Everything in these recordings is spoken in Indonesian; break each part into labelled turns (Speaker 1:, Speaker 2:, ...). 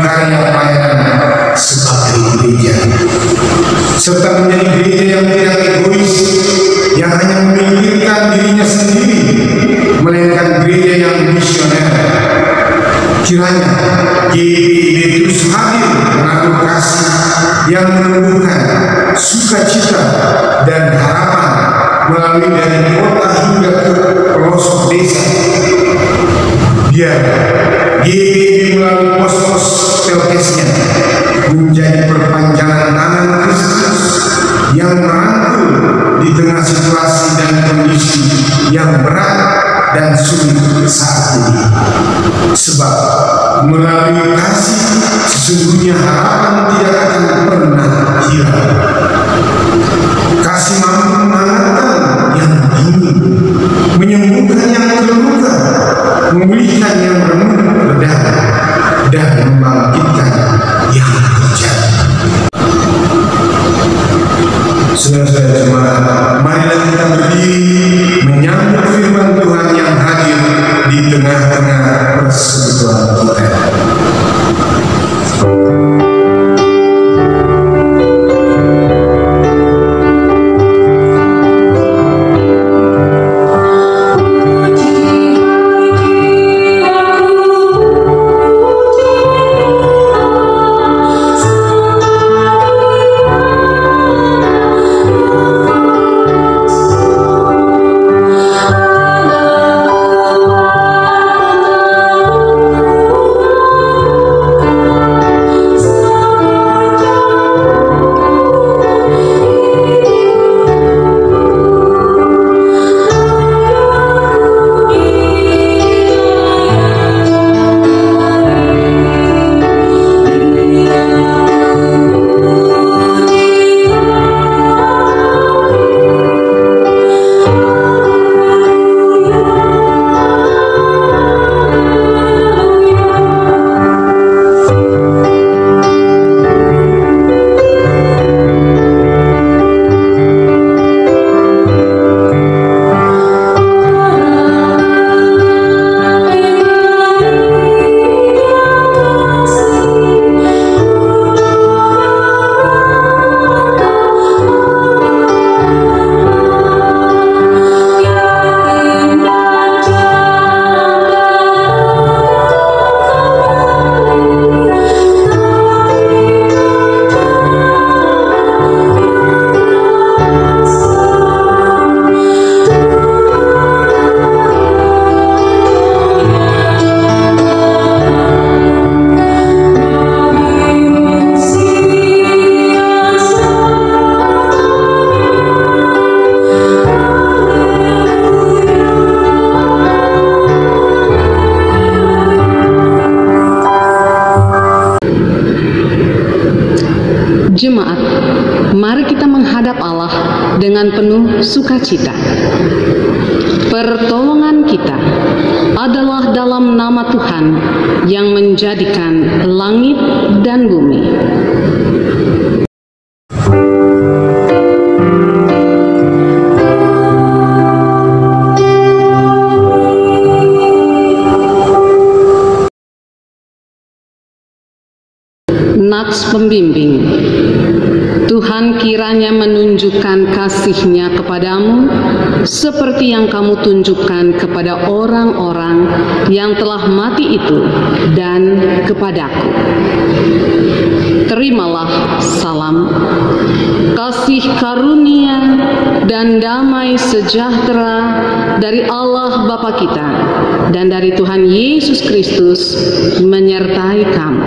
Speaker 1: karya pelayanan sebagai gereja, serta menjadi gereja yang tidak egois, yang hanya memikirkan dirinya sendiri, melainkan gereja yang misioner. Kiranya GBI terus hadir mengandung kasih yang menumbuhkan sukacita dan harapan melalui dari kota hingga ke pelosok desa. Biar GBI melalui pos-pos telkesnya menjadi perpanjangan tangan Kristus yang merangkul di tengah situasi dan kondisi yang berat dan sulit saat ini. Sebab melalui kasih sesungguhnya harapan tidak akan pernah hilang. Kasih mampu menghangatkan yang dingin, menyembuhkan yang terluka, memulihkan yang remuk berdarah, dan membangkitkan yang terjatuh. Saudara-saudara jemaat, marilah kita berdiri menyambut firman Tuhan yang hadir di tengah-tengah persekutuan kita.
Speaker 2: Jemaat, mari kita menghadap Allah dengan penuh sukacita. Pertolongan kita adalah dalam nama Tuhan yang menjadikan langit dan bumi. Nats pembimbing, Tuhan kiranya menunjukkan kasih-Nya kepadamu seperti yang kamu tunjukkan kepada orang-orang yang telah mati itu dan kepadaku. Terimalah salam, kasih karunia dan damai sejahtera dari Allah Bapa kita dan dari Tuhan Yesus Kristus menyertai kamu.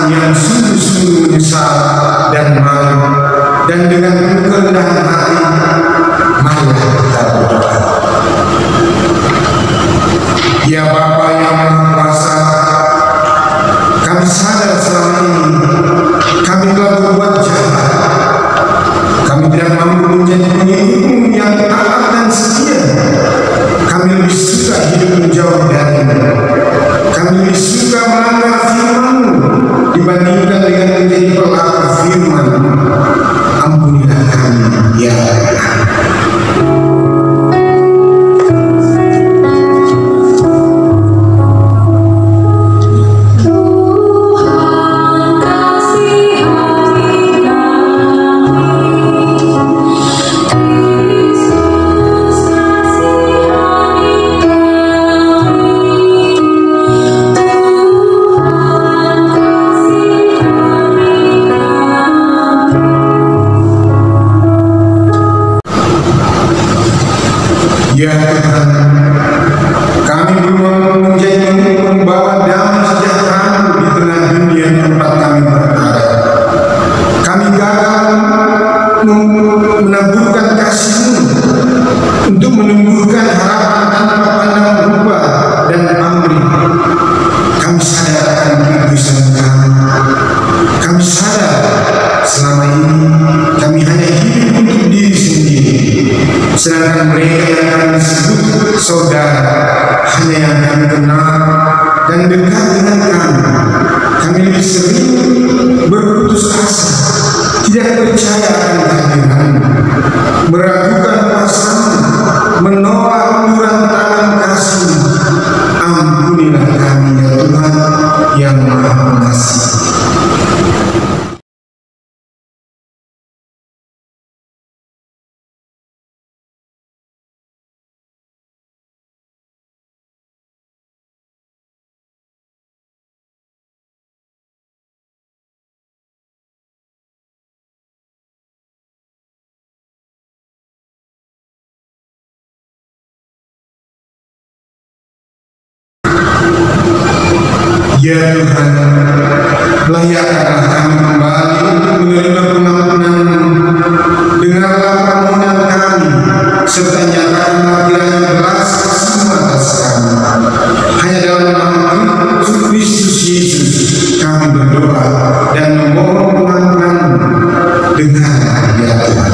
Speaker 1: perasaan yang sungguh-sungguh menyesal dan malu, dan dengan kerendahan hati, marilah kita berdoa. Ya Bapa yang Maha Kuasa, kami sadar selama ini kami telah berbuat jahat. Kami tidak mampu menjadi pengikut-Mu yang taat dan setia. Kami lebih suka hidup menjauh dari-Mu. Kami lebih suka melanggar firman-Mu dibandingkan dengan menjadi pelaku firman-Mu. Ampunilah kami, ya Tuhan. Ya Tuhan, kami belum menjadi pembawa damai sejahtera di tengah dunia tempat kami berada. Kami gagal menaburkan kasih-Mu untuk menumbuhkan harapan tanpa pandang rupa dan pamrih. Kami sadar akan keegoisan kami. Kami sadar selama ini kami hanya hidup untuk diri sendiri, sedangkan mereka yang kami sebut saudara hanya yang kami kenal dan dekat dengan kami. Kami lebih sering berputus asa, tidak percaya akan kehadiran-Mu, meragukan kuasa-Mu, menolak uluran tangan kasih-Mu. Ampunilah kami ya Tuhan yang Maha Pengasih. Ya Tuhan, layakkanlah kami kembali untuk menerima pengampunan-Mu. Dengarlah permohonan kami, serta nyatakanlah kiranya belas kasih-Mu atas kami. Hanya dalam nama Kristus Yesus kami berdoa dan memohon pengampunan-Mu. Dengarlah ya Tuhan.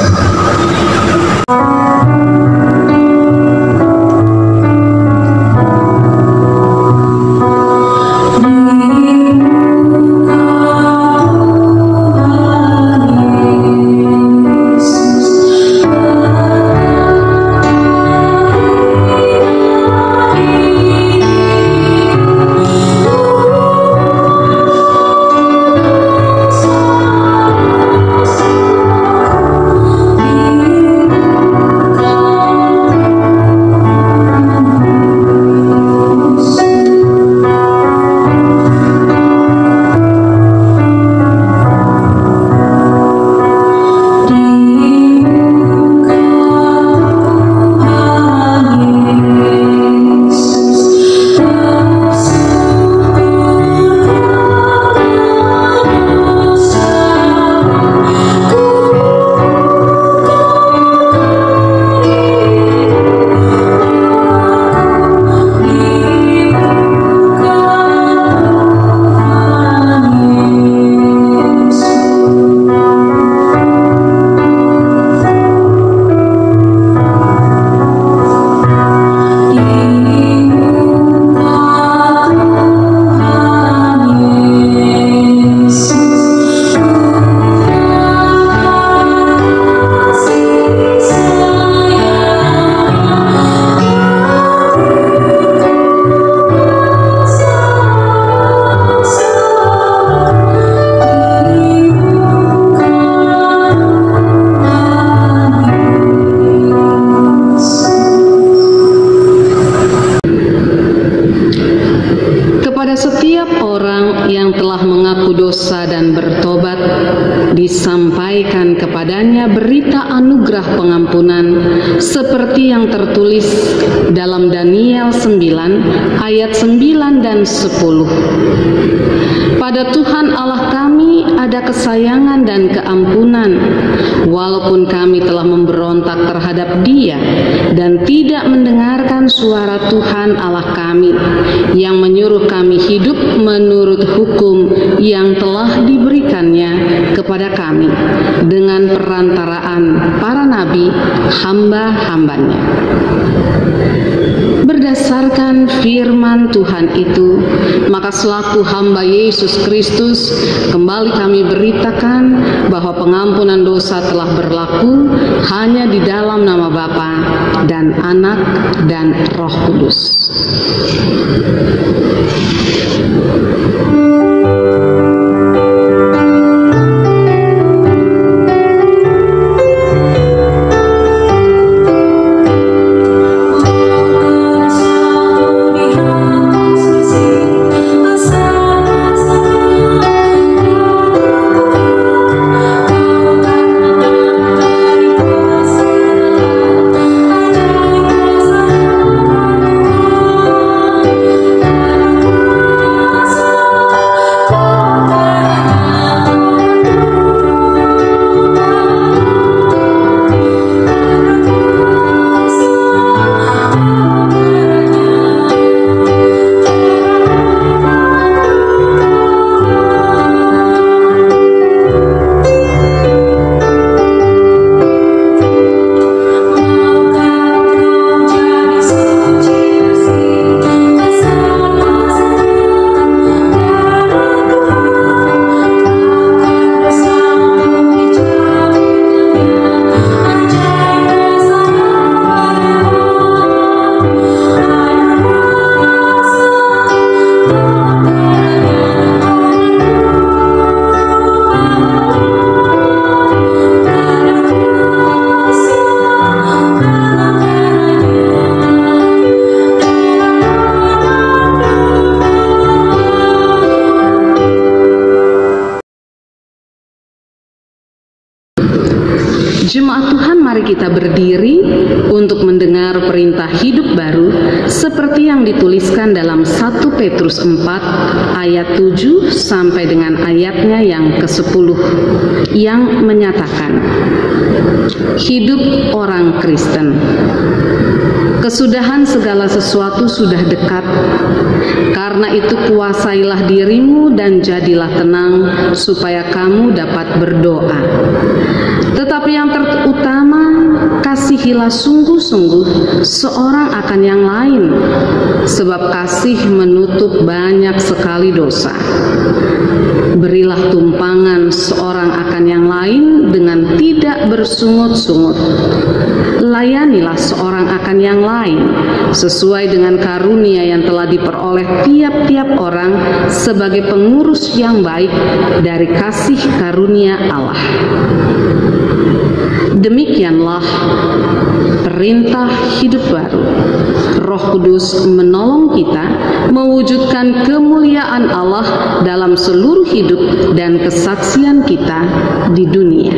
Speaker 2: berdosa dan bertobat, disampaikan kepadanya berita anugerah pengampunan seperti yang tertulis dalam Daniel 9 ayat 9 dan 10. Pada Tuhan Allah kami ada kesayangan dan keampunan, walaupun kami telah memberontak terhadap Dia dan tidak mendengarkan suara Tuhan Allah kami yang menyuruh kami hidup menurut hukum yang telah diberikannya kepada kami dengan perantaraan para nabi hamba-hambanya. Berdasarkan firman Tuhan itu, maka selaku hamba Yesus Kristus, kembali kami beritakan bahwa pengampunan dosa telah berlaku hanya di dalam nama Bapa dan Anak dan Roh Kudus. Jemaat Tuhan, mari kita berdiri untuk mendengar perintah hidup baru seperti yang dituliskan dalam 1 Petrus 4 ayat 7 sampai dengan ayatnya yang ke-10 yang menyatakan, hidup orang Kristen. Kesudahan segala sesuatu sudah dekat. Karena itu kuasailah dirimu dan jadilah tenang supaya kamu dapat berdoa. Tetapi yang terutama, kasihilah sungguh-sungguh seorang akan yang lain, sebab kasih menutup banyak sekali dosa. Berilah tumpangan seorang akan yang lain dengan tidak bersungut-sungut. Layanilah seorang akan yang lain sesuai dengan karunia yang telah diperoleh tiap-tiap orang sebagai pengurus yang baik dari kasih karunia Allah. Demikianlah perintah hidup baru. Roh Kudus menolong kita mewujudkan kemuliaan Allah dalam seluruh hidup dan kesaksian kita di dunia.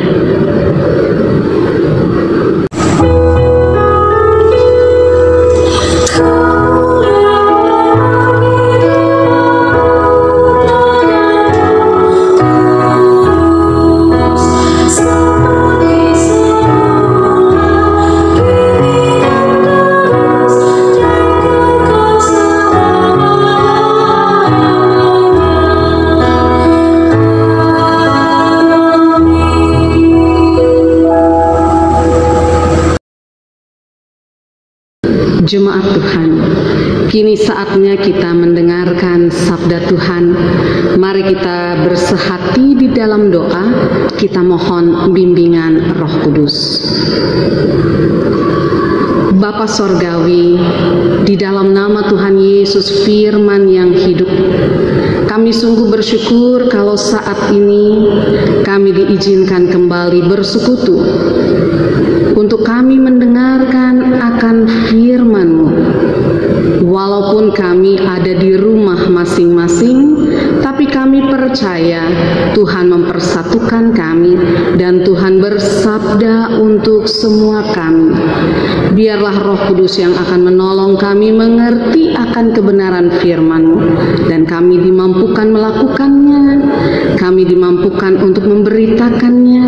Speaker 2: Jemaat Tuhan, kini saatnya kita mendengarkan sabda Tuhan. Mari kita bersehati di dalam doa, kita mohon bimbingan Roh Kudus. Bapa Sorgawi, di dalam nama Tuhan Yesus Firman yang hidup, kami sungguh bersyukur kalau saat ini kami diizinkan kembali bersekutu untuk kami mendengarkan akan firman-Mu. Walaupun kami ada di rumah masing-masing, tapi kami kami percaya Tuhan mempersatukan kami dan Tuhan bersabda untuk semua kami. Biarlah Roh Kudus yang akan menolong kami mengerti akan kebenaran firman-Mu, dan kami dimampukan melakukannya, kami dimampukan untuk memberitakannya,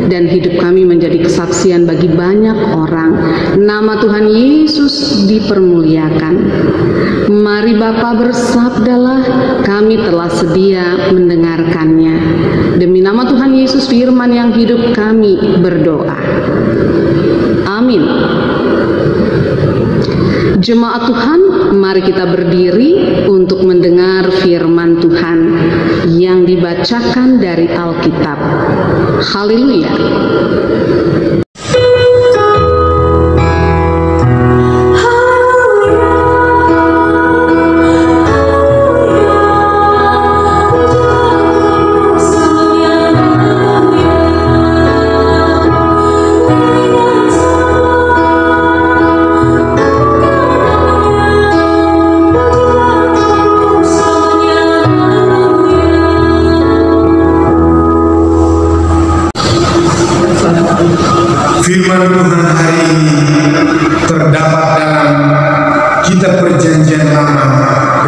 Speaker 2: dan hidup kami menjadi kesaksian bagi banyak orang. Nama Tuhan Yesus dipermuliakan. Mari Bapa, bersabdalah, kami telah sedia mendengarkannya. Demi nama Tuhan Yesus firman yang hidup kami berdoa. Amin. Jemaat Tuhan, mari kita berdiri untuk mendengar firman Tuhan yang dibacakan dari Alkitab. Haleluya.
Speaker 1: Firman Tuhan hari ini terdapat dalam kitab Perjanjian Lama,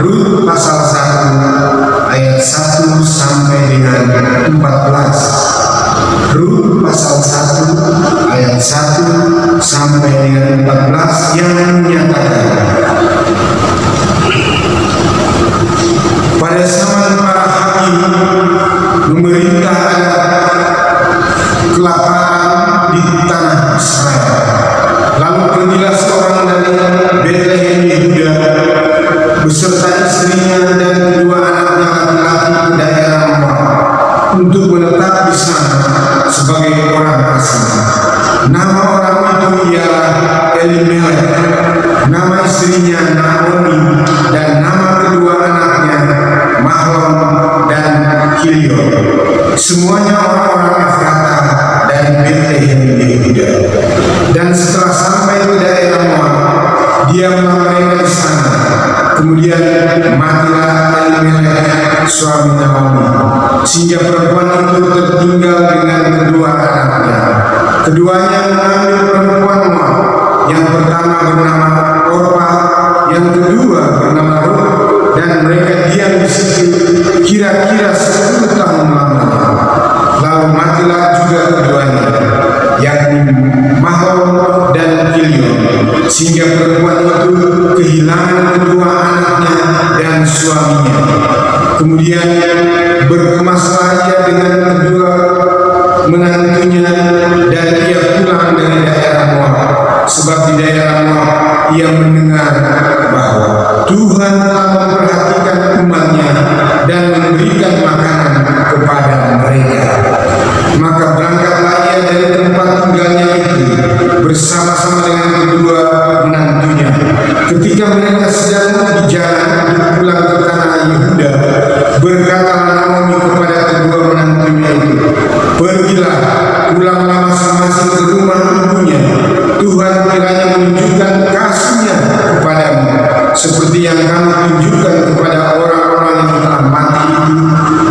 Speaker 1: Rut pasal 1 ayat 1 sampai dengan 14. Rut pasal 1 ayat 1 sampai dengan 14 yang menyatakan, pada zaman para hakim memerintah kelaparan di tanah Israel. Lalu pergilah seorang dari Betlehem Yehuda beserta istrinya dan kedua anaknya laki-laki ke daerah Moab untuk menetap di sana sebagai orang asing. Nama orang itu ialah Elimelek, nama istrinya Naomi, dan nama kedua anaknya Mahlon dan Kilion. Semuanya orang-orang Efrata dari Betlehem Yehuda. Dan setelah sampai ke daerah Moab, diamlah mereka di sana. Kemudian matilah Elimelek suami Naomi, sehingga perempuan itu tertinggal dengan kedua anaknya. Keduanya mengambil perempuan Moab, yang pertama bernama Orpa, yang kedua bernama Rut, dan mereka diam di situ kira-kira 10 tahun lamanya. Lalu matilah juga keduanya, yakni Mahlon dan Kilion, sehingga perempuan itu kehilangan kedua anaknya dan suaminya. Kemudian berkemaslah ia dengan kedua menantunya, dan ia pulang dari daerah Moab, sebab di daerah Moab ia mendengar bahwa Tuhan telah memperhatikan umatnya dan memberikan makanan kepada mereka. Maka berangkatlah ia dari tempat tinggalnya itu bersama-sama dengan kedua menantunya. Ketika mereka sedang di jalan untuk pulang ke tanah Yehuda, berkatalah Naomi kepada kedua menantunya itu, pergilah, pulanglah masing-masing ke rumah ibunya. Tuhan kiranya menunjukkan kasih-Nya kepadamu, seperti yang kamu tunjukkan kepada orang-orang yang telah mati itu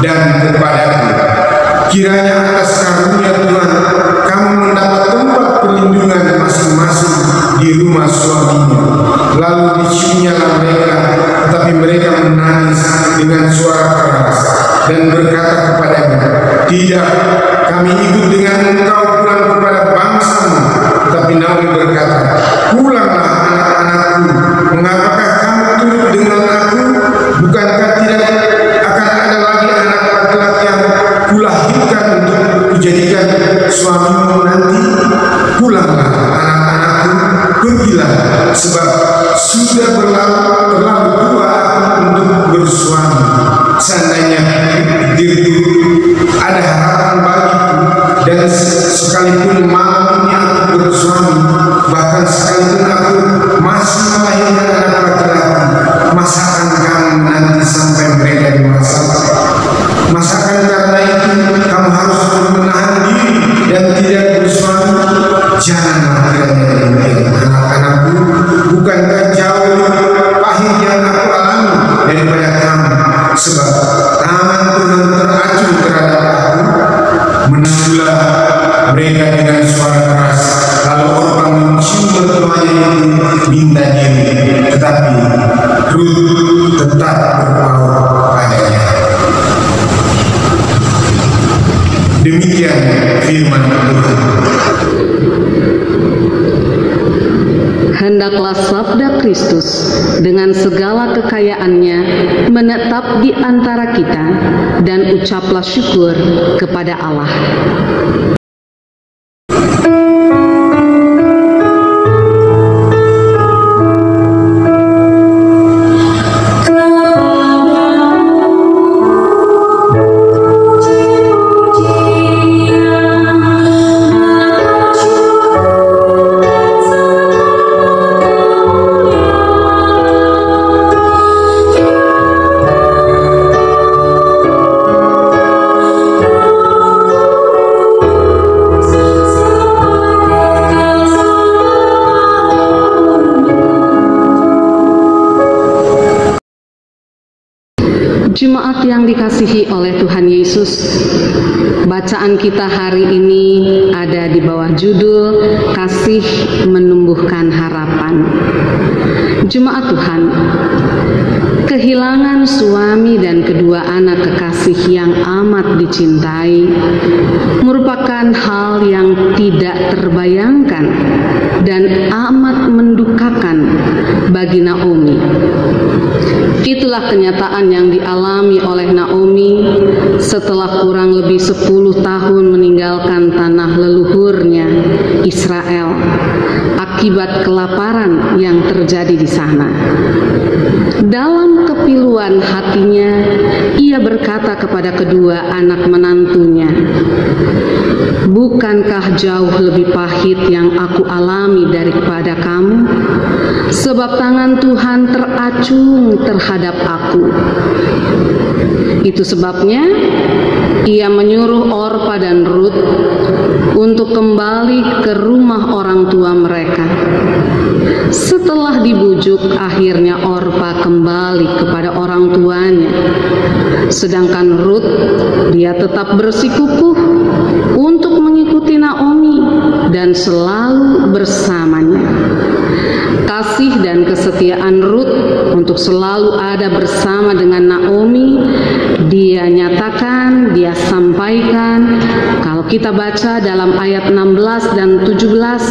Speaker 1: dan kepadaku. Kiranya atas karunia Tuhan kamu mendapat tempat perlindungan masing-masing di rumah suaminya. Lalu diciumnyalah mereka, tetapi mereka menangis dengan suara keras dan berkata kepadanya, tidak, kami ikut dengan engkau pulang kepada bangsamu. Tetapi Naomi berkata, pulanglah anak-anakku, mengapakah kamu turut dengan aku? Bukankah tidak akan ada lagi anak laki-laki yang kulahirkan untuk dijadikan suamimu nanti? Pulanglah anak-anakku, pergilah, sebab sudah terlalu tua aku untuk bersuami. Seandainya diriku ada harapan bagiku, dan sekalipun malam ini aku bersuami, bahkan sekalipun aku masih melahirkan anak laki-laki, masakan kamu nanti sampai mereka dewasa? Masakan karena itu kamu harus menahan diri dan tidak bersuami? Janganlah kiranya demikian, anak-anakku. Bukankah jauh Demikian firman Tuhan.
Speaker 2: Hendaklah sabda Kristus dengan segala kekayaannya menetap di antara kita, dan ucaplah syukur kepada Allah. Jemaat yang dikasihi oleh Tuhan Yesus, bacaan kita hari ini ada di bawah judul Kasih Menumbuhkan Harapan. Jemaat Tuhan, kehilangan suami dan kedua anak kekasih yang amat dicintai merupakan hal yang tidak terbayangkan dan amat mendukakan bagi Naomi. Itulah kenyataan yang dialami oleh Naomi setelah kurang lebih 10 tahun meninggalkan tanah leluhurnya Israel akibat kelaparan yang terjadi di sana. Dalam kepiluan hatinya, ia berkata kepada kedua anak menantunya, "Bukankah jauh lebih pahit yang aku alami daripada kamu? Sebab tangan Tuhan teracung terhadap aku." Itu sebabnya ia menyuruh Orpa dan Rut untuk kembali ke rumah orang tua mereka. Setelah dibujuk, akhirnya Orpa kembali kepada orang tuanya. Sedangkan Rut, dia tetap bersikukuh untuk mengikuti Naomi dan selalu bersamanya. Kasih dan kesetiaan Rut untuk selalu ada bersama dengan Naomi, dia nyatakan, dia sampaikan. Kalau kita baca dalam ayat 16 dan 17,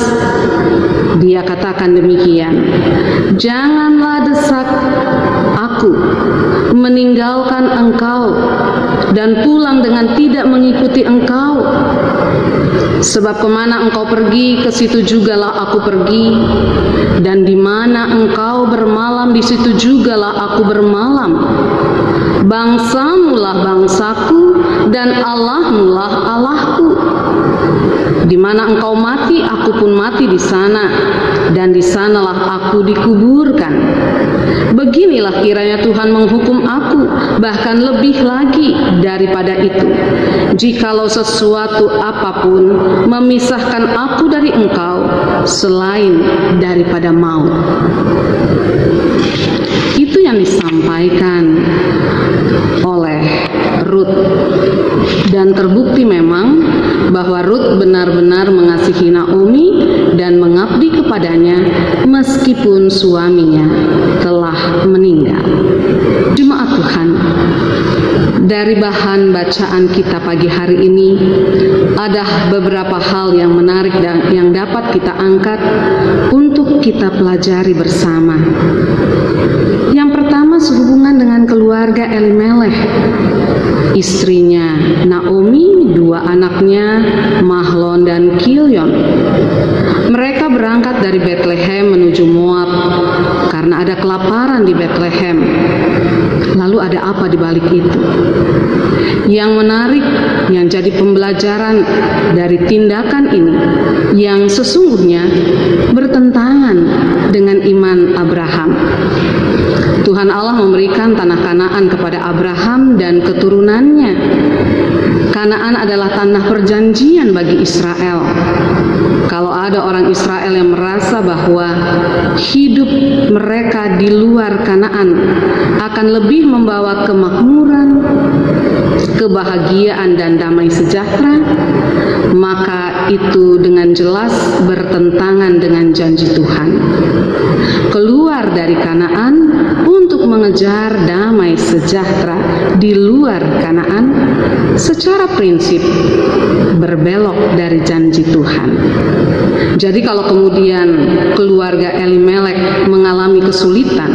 Speaker 2: dia katakan demikian, "Janganlah desak aku meninggalkan engkau dan pulang dengan tidak mengikuti engkau. Sebab kemana engkau pergi, ke situ jugalah aku pergi, dan di mana engkau bermalam, di situ jugalah aku bermalam. Bangsamu lah bangsaku, dan Allahmu lah Allahku. Di mana engkau mati, aku pun mati di sana, dan di sanalah aku dikuburkan. Beginilah kiranya Tuhan menghukum aku, bahkan lebih lagi daripada itu, jikalau sesuatu apapun memisahkan aku dari engkau selain daripada maut." Itu yang disampaikan oleh Rut, dan terbukti memang bahwa Rut benar-benar mengasihi Naomi dan mengabdi kepadanya meskipun suaminya telah meninggal. Jemaat Tuhan, dari bahan bacaan kita pagi hari ini ada beberapa hal yang menarik dan yang dapat kita angkat untuk kita pelajari bersama. Yang pertama, sehubungan dengan keluarga Elimelech, istrinya Naomi, dua anaknya Mahlon dan Kilion. Mereka berangkat dari Bethlehem menuju Moab karena ada kelaparan di Bethlehem. Lalu ada apa di balik itu? Yang menarik, yang jadi pembelajaran dari tindakan ini, yang sesungguhnya bertentangan dengan iman Abraham. Tuhan Allah memberikan tanah Kanaan kepada Abraham dan keturunannya. Kanaan adalah tanah perjanjian bagi Israel. Kalau ada orang Israel yang merasa bahwa hidup mereka di luar Kanaan akan lebih membawa kemakmuran, kebahagiaan dan damai sejahtera, maka itu dengan jelas bertentangan dengan janji Tuhan. Keluar dari Kanaan untuk untuk mengejar damai sejahtera di luar Kanaan secara prinsip berbelok dari janji Tuhan. Jadi kalau kemudian keluarga Elimelek mengalami kesulitan,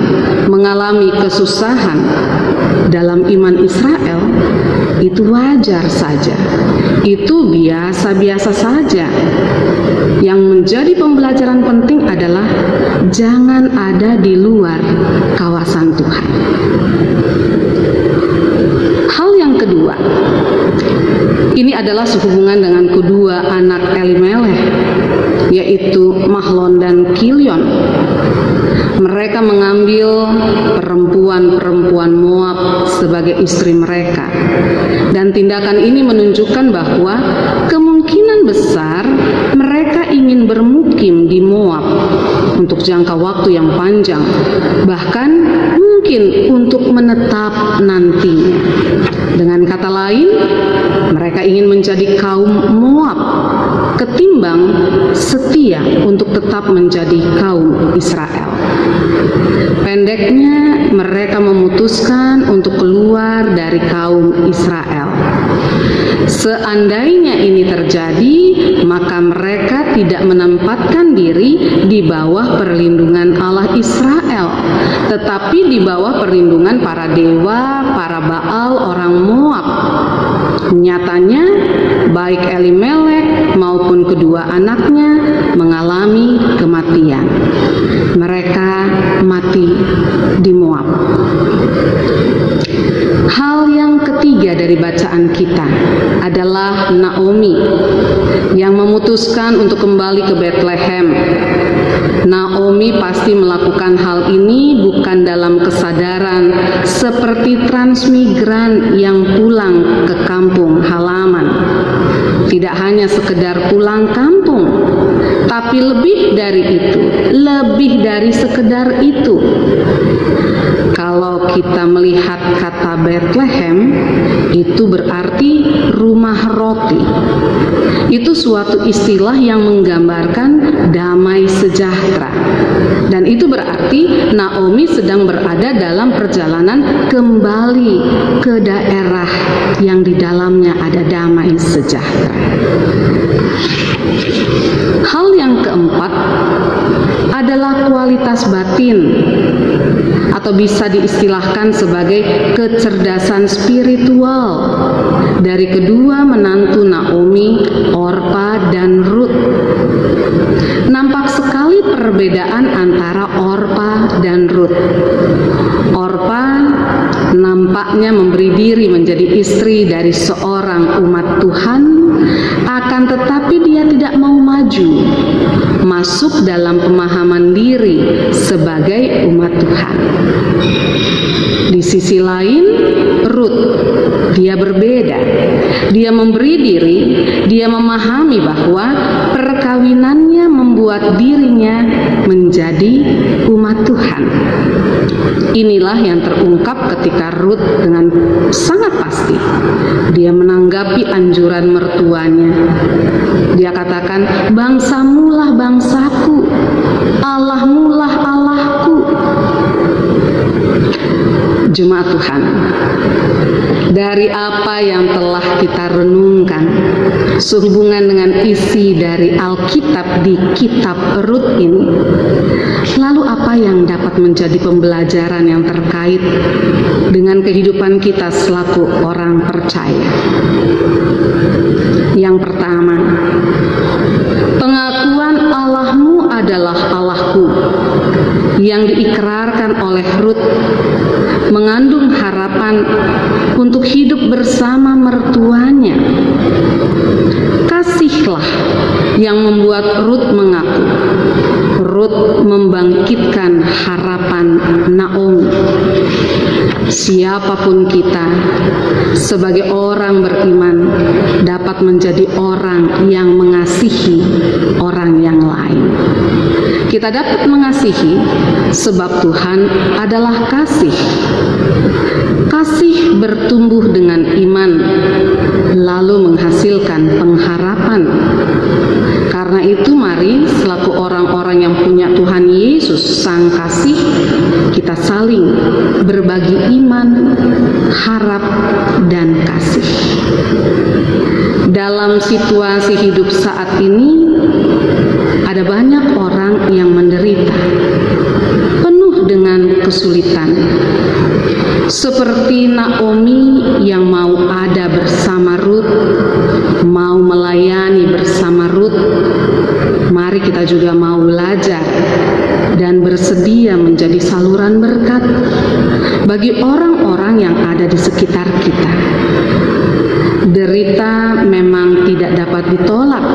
Speaker 2: mengalami kesusahan dalam iman Israel, itu wajar saja, itu biasa-biasa saja. Yang menjadi pembelajaran penting adalah jangan ada di luar kawasan Tuhan. Hal yang kedua, ini adalah sehubungan dengan kedua anak Elimelek, yaitu Mahlon dan Kilion. Mereka mengambil perempuan-perempuan Moab sebagai istri mereka. Dan tindakan ini menunjukkan bahwa kemungkinan besar mereka ingin bermukim di Moab untuk jangka waktu yang panjang, bahkan mungkin untuk menetap nantinya. Dengan kata lain, mereka ingin menjadi kaum Moab ketimbang setia untuk tetap menjadi kaum Israel. Pendeknya, mereka memutuskan untuk keluar dari kaum Israel. Seandainya ini terjadi, maka mereka tidak menempatkan diri di bawah perlindungan Allah Israel, tetapi di bawah perlindungan para dewa, para Baal, orang Moab. Nyatanya, baik Elimelek maupun kedua anaknya mengalami kematian. Mereka mati di Moab. Hal yang ketiga dari bacaan kita adalah Naomi yang memutuskan untuk kembali ke Bethlehem. Naomi pasti melakukan hal ini bukan dalam kesadaran seperti transmigran yang pulang ke kampung halaman. Tidak hanya sekedar pulang kampung, tapi lebih dari itu, lebih dari sekedar itu. Kalau kita melihat kata Bethlehem, itu berarti rumah roti. Itu suatu istilah yang menggambarkan damai sejahtera. Dan itu berarti Naomi sedang berada dalam perjalanan kembali ke daerah yang di dalamnya ada damai sejahtera. Hal yang keempat adalah kualitas batin, atau bisa diistilahkan sebagai kecerdasan spiritual dari kedua menantu Naomi, Orpa dan Ruth. Nampak sekali perbedaan antara Orpa dan Ruth. Orpa nampaknya memberi diri menjadi istri dari seorang umat Tuhan, akan tetapi dia tidak mau maju masuk dalam pemahaman diri sebagai umat Tuhan. Di sisi lain, Ruth, dia berbeda. Dia memberi diri, dia memahami bahwa perkawinannya membuat dirinya menjadi umat Tuhan. Inilah yang terungkap ketika Ruth dengan sangat pasti dia menanggapi anjuran mertuanya. Dia katakan, "Bangsamulah bangsaku, Allahmulah Allahku." Jemaat Tuhan, dari apa yang telah kita renungkan sehubungan dengan isi dari Alkitab di kitab Ruth ini, lalu apa yang dapat menjadi pembelajaran yang terkait dengan kehidupan kita selaku orang percaya? Yang pertama, pengakuan Allahmu adalah Allahku yang diikrarkan oleh Ruth mengandung harapan untuk hidup bersama mertuanya. Kasihlah yang membuat Ruth mengaku. Ruth membangkitkan harapan Naomi. Siapapun kita sebagai orang beriman dapat menjadi orang yang mengasihi orang yang lain. Kita Kita dapat mengasihi sebab Tuhan adalah kasih. Kasih bertumbuh dengan iman, lalu menghasilkan pengharapan. Karena itu mari selaku orang-orang yang punya Tuhan Yesus Sang Kasih, kita saling berbagi iman, harap, dan kasih. Dalam situasi hidup saat ini, ada banyak orang yang menderita, penuh dengan kesulitan. Seperti Naomi yang mau ada bersama Rut, mau melayani bersama Rut, mari kita juga mau belajar dan bersedia menjadi saluran berkat bagi orang-orang yang ada di sekitar kita. Derita memang tidak dapat ditolak,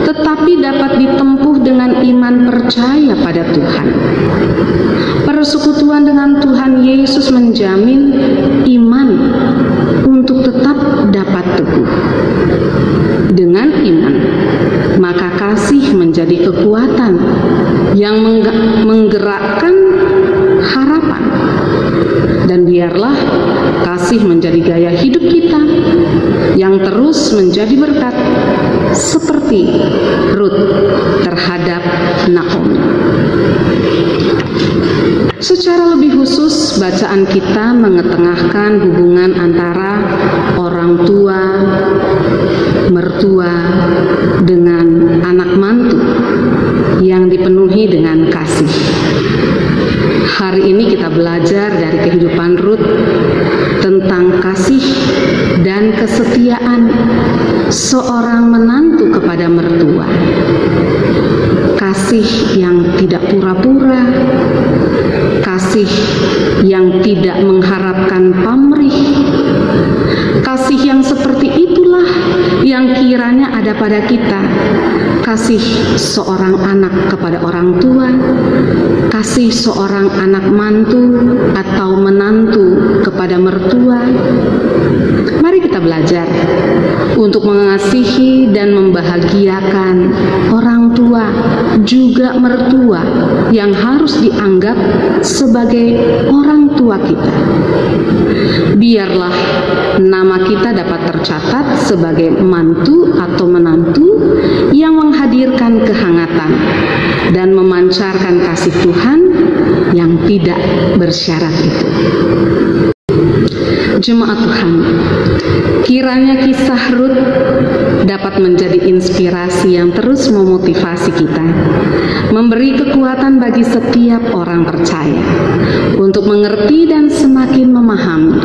Speaker 2: tetapi dapat ditempuh dengan iman percaya pada Tuhan. Persekutuan dengan Tuhan Yesus menjamin iman untuk tetap dapat teguh. Dengan iman, maka kasih menjadi kekuatan yang menggerakkan harapan. Dan biarlah kasih menjadi gaya hidup kita yang terus menjadi berkat seperti Rut terhadap Naomi. Secara lebih khusus, bacaan kita mengetengahkan hubungan antara orang tua, mertua, dengan anak mantu yang dipenuhi dengan kasih. Hari ini kita belajar dari kehidupan Rut tentang kasih dan kesetiaan seorang menantu kepada mertua. Kasih yang tidak pura-pura, kasih yang tidak mengharapkan pamrih, kasih yang seperti itulah yang kiranya ada pada kita. Kasih seorang anak kepada orang tua, kasih seorang anak mantu atau menantu kepada mertua. Mari kita belajar untuk mengasihi dan membahagiakan orang tua, juga mertua yang harus dianggap sebagai orang tua kita. Biarlah nama kita dapat tercatat sebagai mantu atau menantu yang menghadirkan kehangatan dan memancarkan kasih Tuhan yang tidak bersyarat itu. Jemaat Tuhan, kiranya kisah Rut dapat menjadi inspirasi yang terus memotivasi kita, memberi kekuatan bagi setiap orang percaya untuk mengerti dan semakin memahami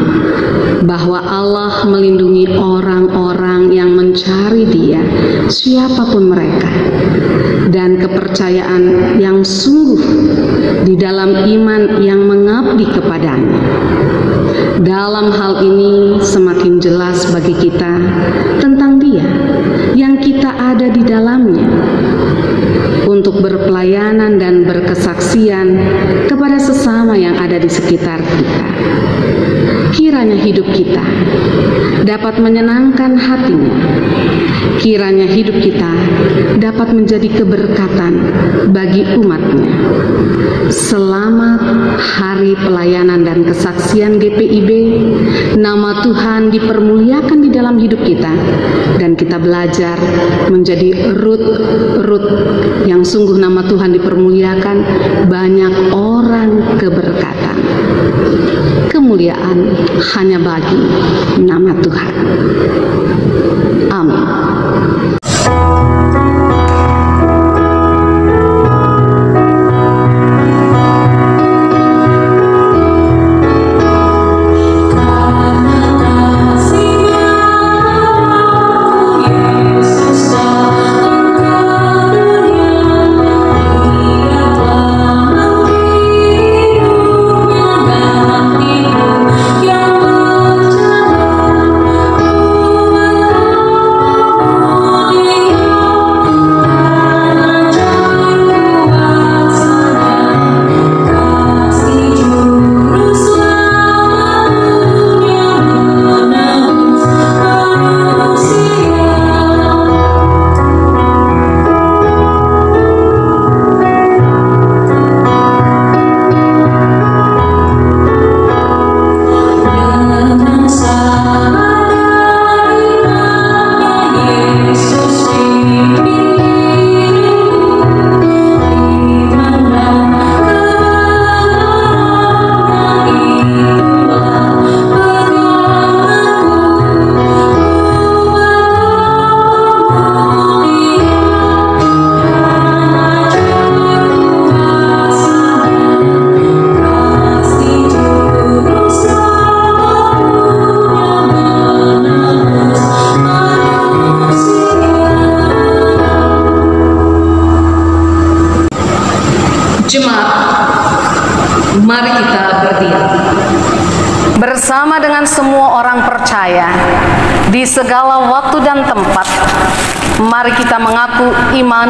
Speaker 2: bahwa Allah melindungi orang-orang yang mencari Dia, siapapun mereka, dan kepercayaan yang sungguh di dalam iman yang mengabdi kepadanya. Dalam hal ini semakin jelas bagi kita tentang Dia yang kita ada di dalamnya untuk berpelayanan dan berkesaksian kepada sesama yang ada di sekitar kita. Kiranya hidup kita dapat menyenangkan hatinya. Kiranya hidup kita dapat menjadi keberkatan bagi umatnya. Selamat Hari Pelayanan dan Kesaksian GPIB. Nama Tuhan dipermuliakan di dalam hidup kita, dan kita belajar menjadi Rut yang sungguh nama Tuhan dipermuliakan, banyak orang keberkatan. Kemuliaan hanya bagi nama Tuhan. Amin.
Speaker 3: Yang
Speaker 2: waktu dan tempat, mari kita mengaku iman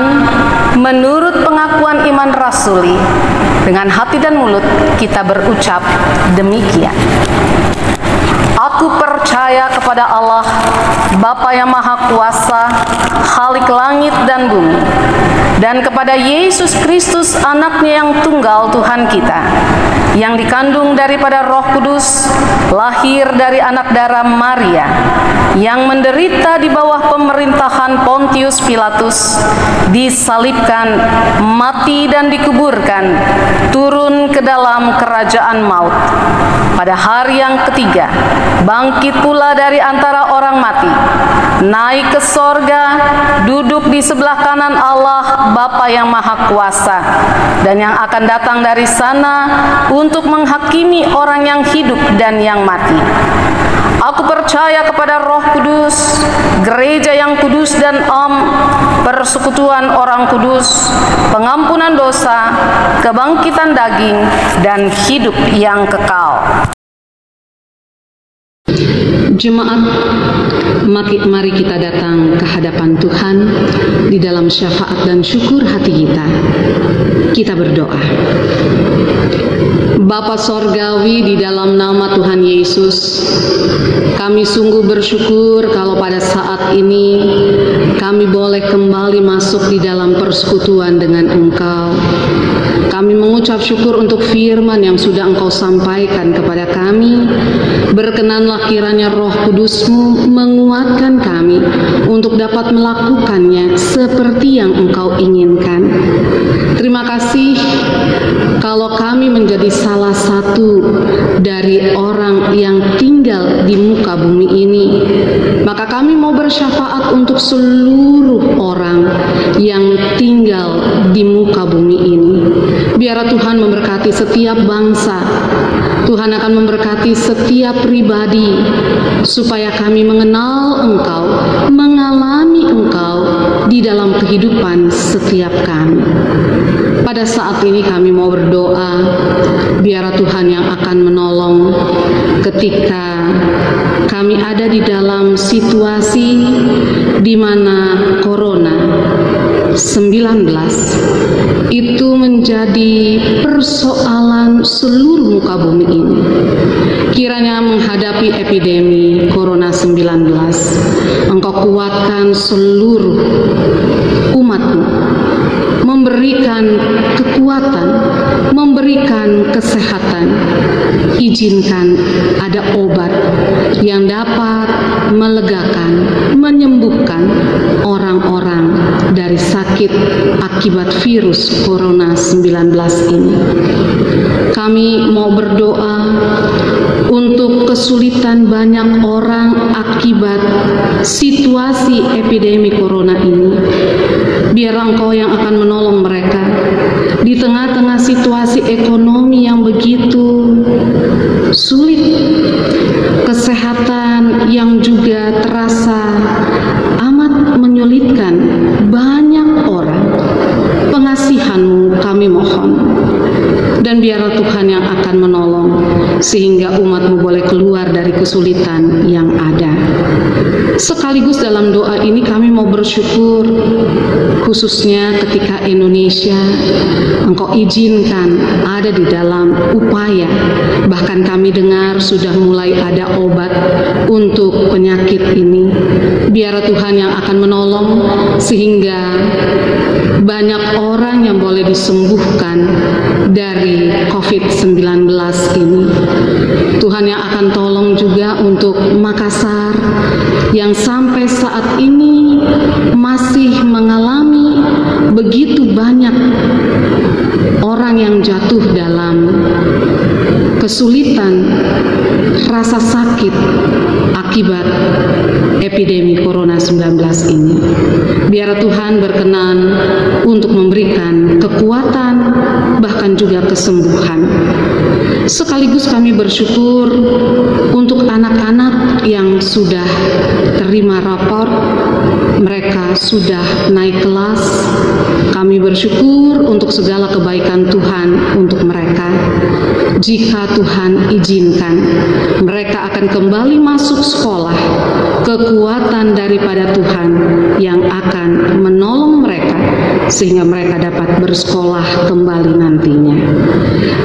Speaker 2: menurut pengakuan iman rasuli. Dengan hati dan mulut kita berucap demikian. Aku percaya kepada Allah, Bapa yang Maha Kuasa, Khalik langit dan bumi, dan kepada Yesus Kristus, anaknya yang tunggal Tuhan kita, yang dikandung daripada Roh Kudus, lahir dari anak darah Maria, yang menderita di bawah pemerintahan Pontius Pilatus, disalibkan, mati dan dikuburkan, turun ke dalam kerajaan maut. Pada hari yang ketiga, bangkit pula dari antara orang mati, naik ke sorga, duduk di sebelah kanan Allah Bapa yang Maha Kuasa, dan yang akan datang dari sana untuk menghakimi orang yang hidup dan yang mati. Aku percaya kepada Roh Kudus, gereja yang kudus dan persekutuan orang kudus, pengampunan dosa, kebangkitan daging, dan hidup yang kekal. Jemaat, mari kita datang ke hadapan Tuhan di dalam syafaat dan syukur hati kita. Kita berdoa. Bapa Sorgawi, di dalam nama Tuhan Yesus, kami sungguh bersyukur kalau pada saat ini kami boleh kembali masuk di dalam persekutuan dengan Engkau. Kami mengucap syukur untuk firman yang sudah Engkau sampaikan kepada kami. Berkenanlah kiranya Roh Kudus-Mu menguatkan kami untuk dapat melakukannya seperti yang Engkau inginkan. Terima kasih kalau kami menjadi salah satu dari orang yang tinggal di muka bumi ini. Maka kami mau bersyafaat untuk seluruh orang yang tinggal di muka bumi ini. Biar Tuhan memberkati setiap bangsa. Tuhan akan memberkati setiap pribadi, supaya kami mengenal Engkau, mengalami Engkau di dalam kehidupan setiap kami. Pada saat ini kami mau berdoa, biar Tuhan yang akan menolong ketika kami ada di dalam situasi di mana Corona-19 itu menjadi persoalan seluruh muka bumi ini. Kiranya menghadapi epidemi Corona-19, Engkau kuatkan seluruh umat-Mu, memberikan kekuatan, memberikan kesehatan. Izinkan ada obat yang dapat melegakan, menyembuhkan orang-orang dari sakit akibat virus Corona-19 ini. Kami mau berdoa untuk kesulitan banyak orang akibat situasi epidemi Corona ini. Biar Engkau yang akan menolong mereka di tengah-tengah situasi ekonomi yang begitu sulit, kesehatan yang juga terasa amat menyulitkan banyak orang. Pengasihan-Mu kami mohon, dan biarlah Tuhan yang akan menolong sehingga umat-Mu boleh keluar dari kesulitan yang ada. Sekaligus dalam doa ini kami mau bersyukur, khususnya ketika Indonesia Engkau izinkan ada di dalam upaya, bahkan kami dengar sudah mulai ada obat untuk penyakit ini. Biar Tuhan yang akan menolong sehingga banyak orang yang boleh disembuhkan dari COVID-19 ini. Tuhan yang akan tolong juga untuk Makassar yang sampai saat ini masih mengalami begitu banyak orang yang jatuh dalam kesulitan, rasa sakit akibat epidemi Corona-19 ini. Biar Tuhan berkenan untuk memberikan kekuatan, bahkan juga kesembuhan. Sekaligus kami bersyukur untuk anak-anak yang sudah terima rapor, mereka sudah naik kelas. Kami bersyukur untuk segala kebaikan Tuhan untuk mereka. jika Tuhan izinkan, mereka akan kembali masuk sekolah. Kekuatan daripada Tuhan yang akan menolong mereka sehingga mereka dapat bersekolah kembali nantinya.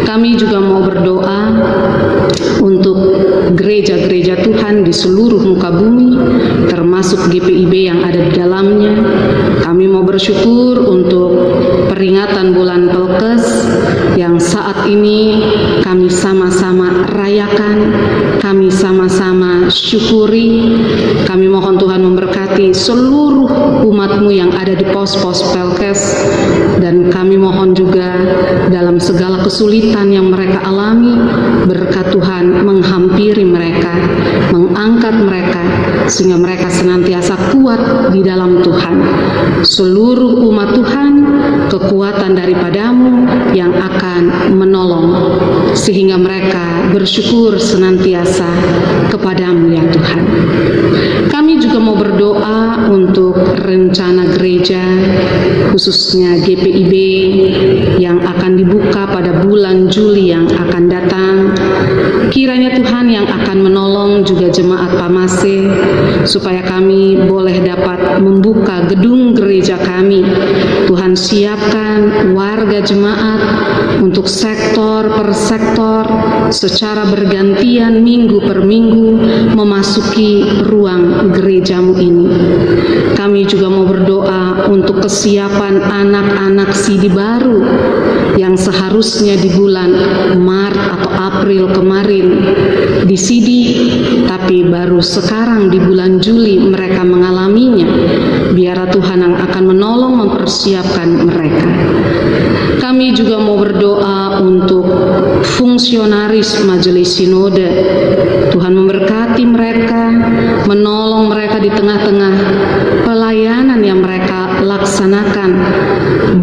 Speaker 2: Kami juga mau berdoa untuk gereja-gereja Tuhan di seluruh muka bumi, termasuk GPIB yang ada di dalamnya. Kami mau bersyukur untuk peringatan bulan Pelkes yang saat ini kami sama-sama rayakan, kami sama-sama syukuri. Kami mohon Tuhan memberkati seluruh umat-Mu yang ada di pos-pos Pelkes, dan kami mohon juga dalam segala kesulitan yang mereka alami, berkat Tuhan menghampiri mereka, mengangkat mereka, sehingga mereka senantiasa kuat di dalam Tuhan. Seluruh umat Tuhan, kekuatan daripada-Mu yang akan menolong, sehingga mereka bersyukur senantiasa kepada-Mu ya Tuhan. Kami juga mau berdoa untuk rencana gereja, khususnya GPIB yang akan dibuka pada bulan Juli yang akan datang. Kiranya Tuhan yang akan menolong juga jemaat Pamase, supaya kami boleh dapat membuka gedung gereja kami. Tuhan siapkan warga jemaat untuk sektor per sektor secara bergantian minggu per minggu memasuki ruang gerejamu ini. Kami juga mau berdoa untuk kesiapan anak-anak Sidi baru yang seharusnya di bulan Maret atau April kemarin di Sidi, tapi baru sekarang di bulan Juli mereka mengalaminya. Biar Tuhan yang akan menolong mempersiapkan mereka. Kami juga mau berdoa untuk fungsionaris Majelis Sinode. Tuhan memberkati mereka, menolong mereka di tengah-tengah pelayanan yang mereka laksanakan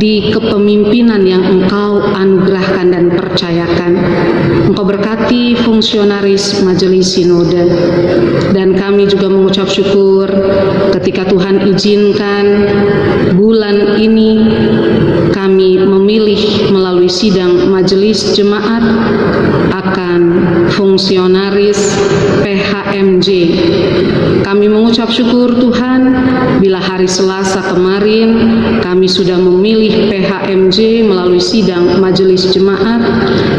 Speaker 2: di kepemimpinan yang Engkau anugerahkan dan percayakan. Engkau berkati fungsionaris Majelis Sinode. Dan kami juga mengucap syukur ketika Tuhan izinkan bulan ini kami memilih melalui sidang majelis jemaat akan fungsionaris PHMJ. Kami mengucap syukur Tuhan bila hari Selasa kemarin kami sudah memilih PHMJ melalui sidang majelis jemaat,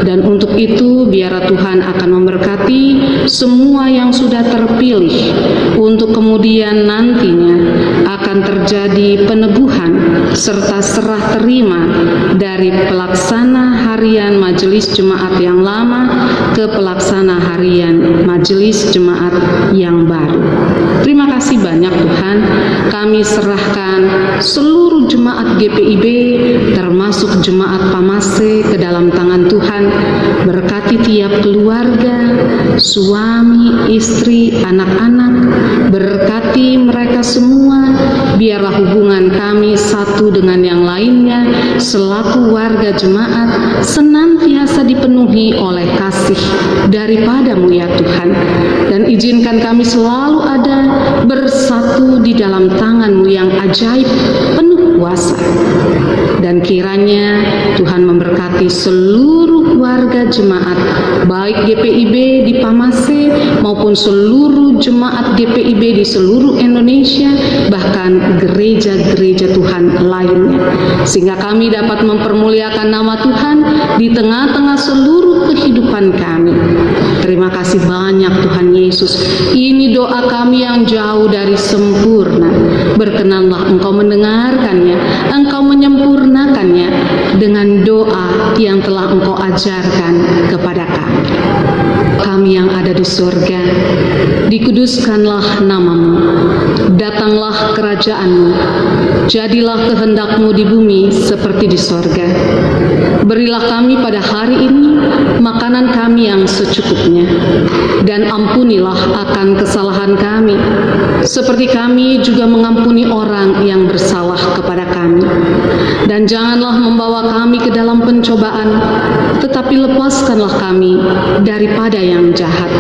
Speaker 2: dan untuk itu biar Tuhan akan memberkati semua yang sudah terpilih untuk kemudian nantinya akan terjadi peneguhan serta serah terima dari pelaksana harian majelis jemaat yang lama ke pelaksana harian majelis jemaat yang baru. Terima kasih banyak Tuhan. Kami serahkan seluruh jemaat GPIB termasuk jemaat Pamase ke dalam tangan Tuhan. Berkati tiap keluarga, suami, istri, anak-anak. Berkati mereka semua. Biarlah hubungan kami satu dengan yang lainnya selaku warga jemaat senantiasa dipenuhi oleh kasih daripada-Mu ya Tuhan. Dan izinkan kami selalu ada bersatu di dalam tangan-Mu yang ajaib penuh kuasa. Dan kiranya Tuhan memberkati seluruh warga jemaat, baik GPIB di Pamase maupun seluruh jemaat GPIB di seluruh Indonesia, bahkan gereja-gereja Tuhan lainnya, sehingga kami dapat mempermuliakan nama Tuhan di tengah-tengah seluruh kehidupan kami. Terima kasih banyak Tuhan Yesus. Ini doa kami yang jauh dari sempurna. Berkenanlah Engkau mendengarkannya, Engkau menyempurnakannya dengan doa yang telah Engkau ajarkan kepada kami. Kami yang ada di surga, dikuduskanlah nama-Mu, datanglah kerajaan-Mu, jadilah kehendak-Mu di bumi seperti di surga. Berilah kami pada hari ini makanan kami yang secukupnya, dan ampunilah akan kesalahan kami, seperti kami juga mengampuni orang yang bersalah kepada kami. Dan janganlah membawa kami ke dalam pencobaan, tetapi lepaskanlah kami daripada yang jahat.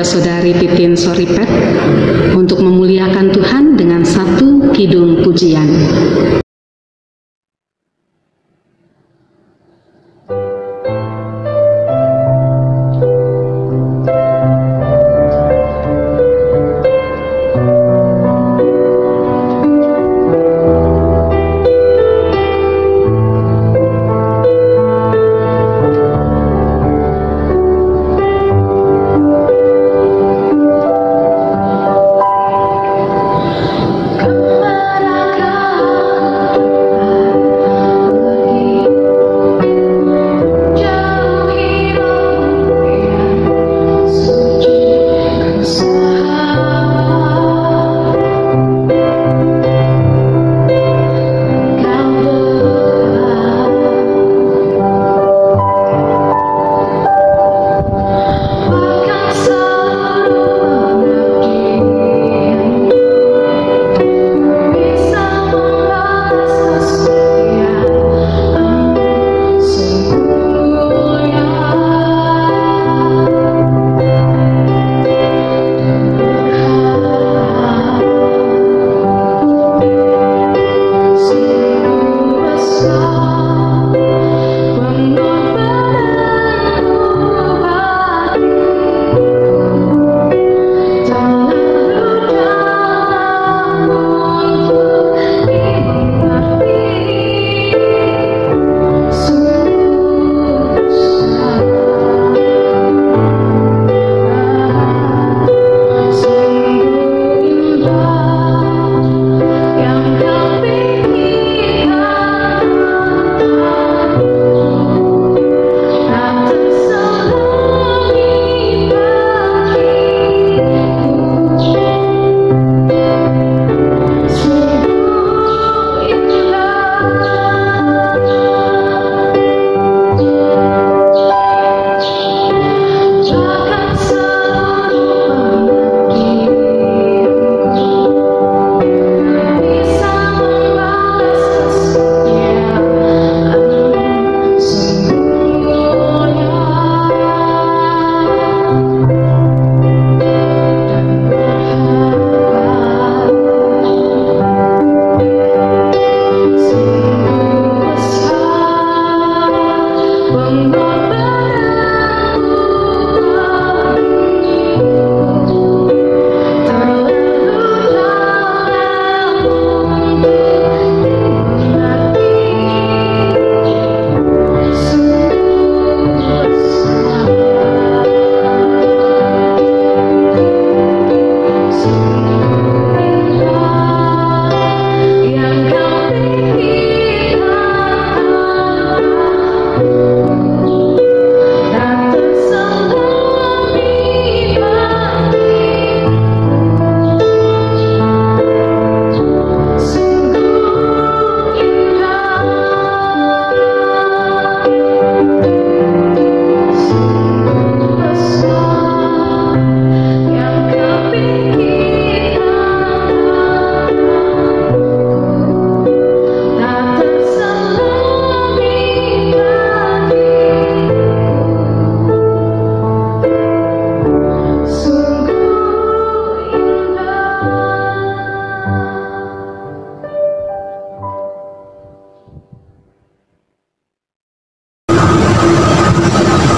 Speaker 2: Saudara-saudari Titin Soripet untuk memuliakan Tuhan dengan satu kidung pujian.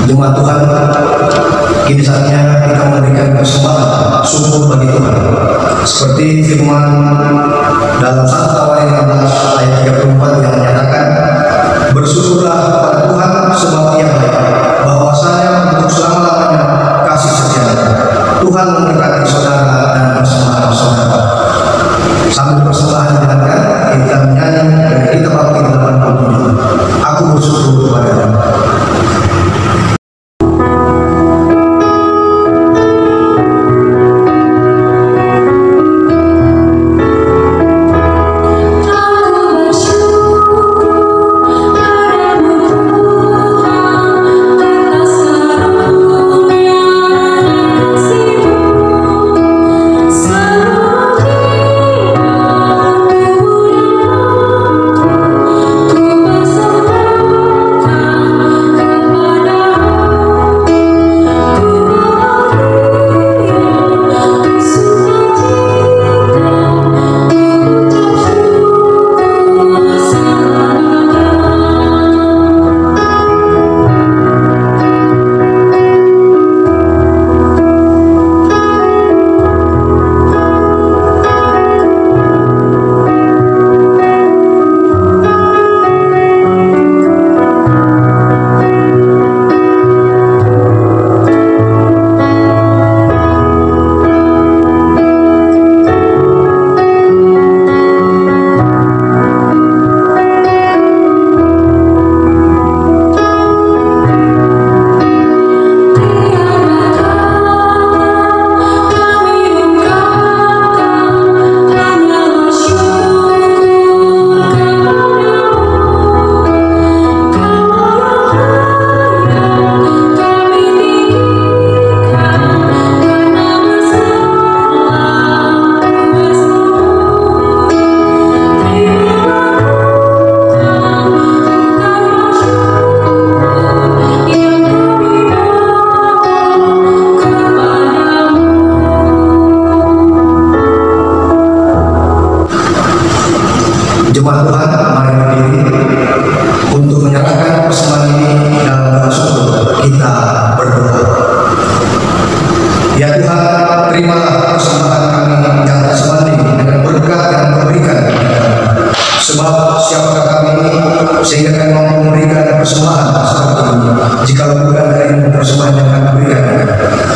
Speaker 3: Jemaat Tuhan, kini saatnya kita memberikan persembahan syukur bagi Tuhan. Seperti firman dalam 1 Tawarin 16 ayat 34 yang menyatakan, bersyukurlah kepada Tuhan sebab Ia baik, bahwasanya untuk selama-lamanya kasih setianya. Tuhan memberkati saudara dan persembahan saudara. Sambil persembahan didengarkan, kita menyanyi dan kita bakti 87. Aku bersyukur kepada-Nya.
Speaker 4: Terima kasih.
Speaker 3: Ya Tuhan, terimalah persembahan kami yang tak sebanding dengan berkat yang Kau berikan. Sebab siapakah kami ini sehingga kami mampu memberikan persembahan seperti ini, jika bukan dari persembahan yang kami berikan.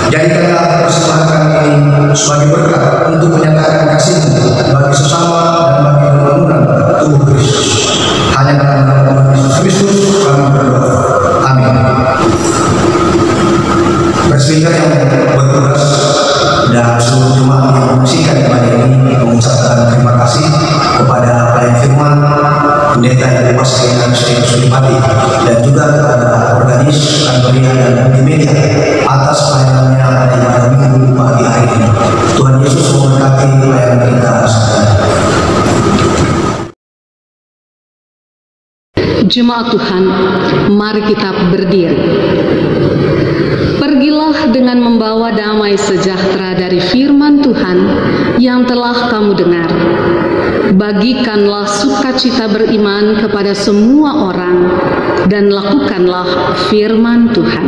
Speaker 3: Jadikanlah persembahan kami ini sebagai berkat untuk menyatakan kasih-Mu bagi sesama dan bagi pembangunan tubuh Kristus. Hanya dalam nama Yesus Kristus kami berdoa. Amin. Presbiter yang bertugas dan seluruh jemaat yang menyaksikan ibadah ini mengucapkan terima kasih kepada pelayan firman, pendeta dari Paskainan Suripati, dan juga kepada organis, kantoria, dan multimedia atas pelayanannya pada ibadah minggu pagi hari ini. Tuhan Yesus memberkati pelayanan kita sekalian.
Speaker 2: Jemaat Tuhan, mari kita berdiri. Pergilah dengan membawa damai sejahtera dari firman Tuhan yang telah kamu dengar. Bagikanlah sukacita beriman kepada semua orang dan lakukanlah firman Tuhan.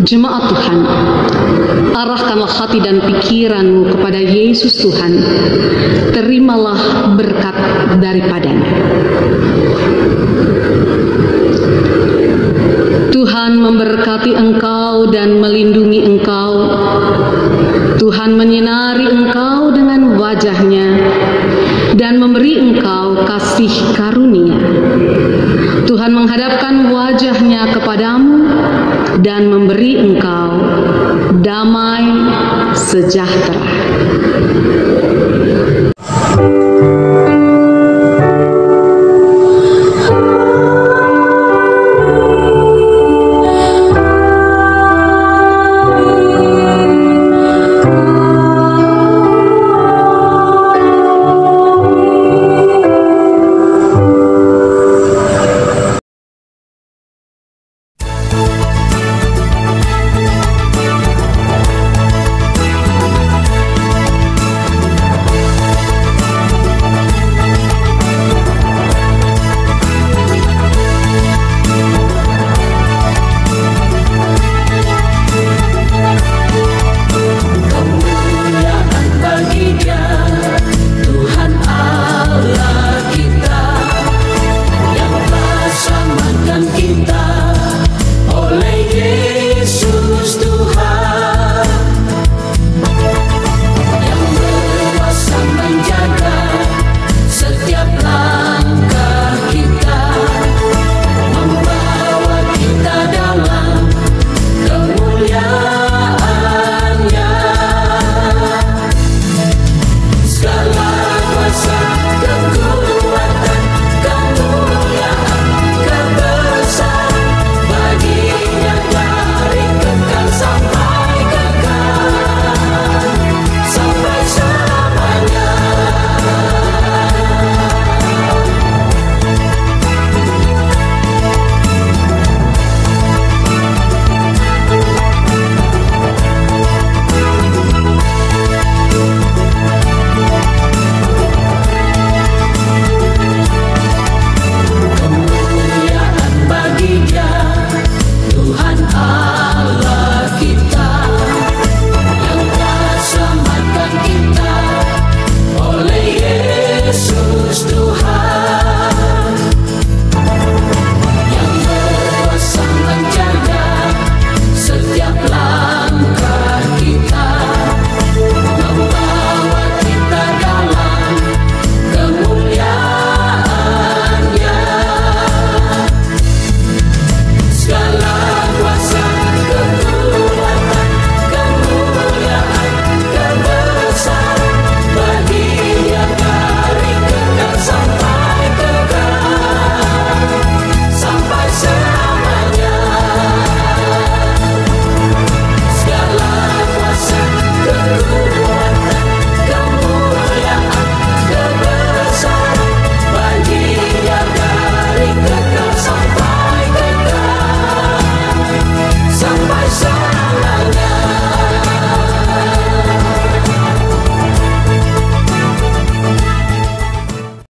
Speaker 2: Jemaat Tuhan, arahkanlah hati dan pikiranmu kepada Yesus Tuhan. Terimalah berkat daripadanya. Tuhan memberkati engkau dan melindungi engkau. Tuhan menyinari engkau dengan wajah-Nya dan memberi engkau kasih karunia. Tuhan menghadapkan wajah-Nya kepadamu dan memberi engkau damai sejahtera.